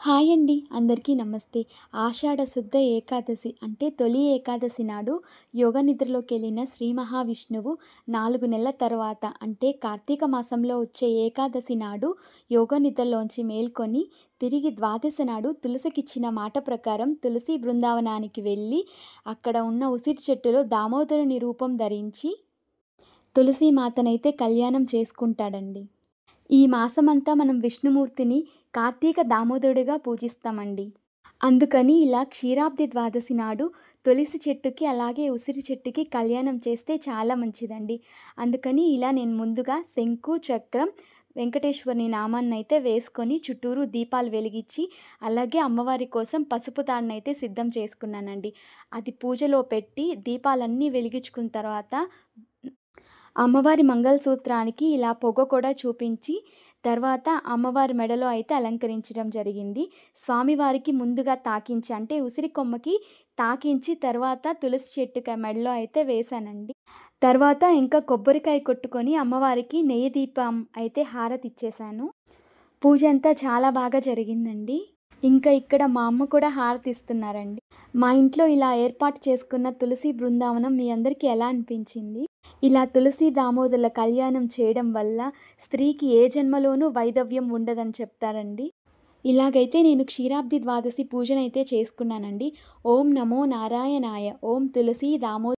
Hi అండి. అందరికీ నమస్తే. ఆషాఢ శుద్ధ ఏకాదశి అంటే తొలి ఏకాదశి నాడు యోగ నిద్రలోకెళ్ళిన శ్రీ మహావిష్ణువు 4 నెలల తర్వాత అంటే కార్తీక మాసంలో వచ్చే ఏకాదశి నాడు యోగ నిద్రలోంచి మేల్కొని తిరిగి ద్వాదశి నాడు తులసికిచ్చిన మాట ప్రకారం తులసి బృందావనానికి వెళ్ళి అక్కడ ఉన్న ఉసిరి చెట్టులో దామోదరుని రూపం ధరించి తులసి మాతనైతే కళ్యాణం చేసుకుంటాడండి. ఈ మాసమంతా మనం విష్ణుమూర్తిని కార్తీక దామోదరుడిగా పూజిస్తామండి. అందుకని ఇలా క్షీరాబ్ది ద్వాదశి నాడు తులసి చెట్టుకి, అలాగే ఉసిరి చెట్టుకి కళ్యాణం చేస్తే చాలా మంచిదండి. అందుకని ఇలా నేను ముందుగా శంకు, చక్రం, వెంకటేశ్వరుని నామాన్నయితే వేసుకొని చుట్టూరు దీపాలు వెలిగించి, అలాగే అమ్మవారి కోసం పసుపు తాడునైతే సిద్ధం చేసుకున్నానండి. అది పూజలో పెట్టి దీపాలన్నీ వెలిగించుకున్న తర్వాత అమ్మవారి మంగళసూత్రానికి ఇలా పొగ కూడా చూపించి, తర్వాత అమ్మవారి మెడలో అయితే అలంకరించడం జరిగింది. స్వామివారికి ముందుగా తాకించి అంటే ఉసిరి కొమ్మకి తాకించి తర్వాత తులసి చెట్టుకి మెడలో అయితే వేశానండి. తర్వాత ఇంకా కొబ్బరికాయ కొట్టుకొని అమ్మవారికి నెయ్యి దీపం అయితే హారతిచ్చేశాను. పూజ అంతా చాలా బాగా జరిగిందండి. ఇంకా ఇక్కడ మా అమ్మ కూడా హారతిస్తున్నారండి. మా ఇంట్లో ఇలా ఏర్పాటు చేసుకున్న తులసి బృందావనం మీ అందరికీ ఎలా అనిపించింది? ఇలా తులసి దామోదరుల కళ్యాణం చేయడం వల్ల స్త్రీకి ఏ జన్మలోనూ వైధవ్యం ఉండదని చెప్తారండి. ఇలాగైతే నేను క్షీరాబ్ది ద్వాదశి పూజనైతే చేసుకున్నానండి. ఓం నమో నారాయణాయ. ఓం తులసీ దామో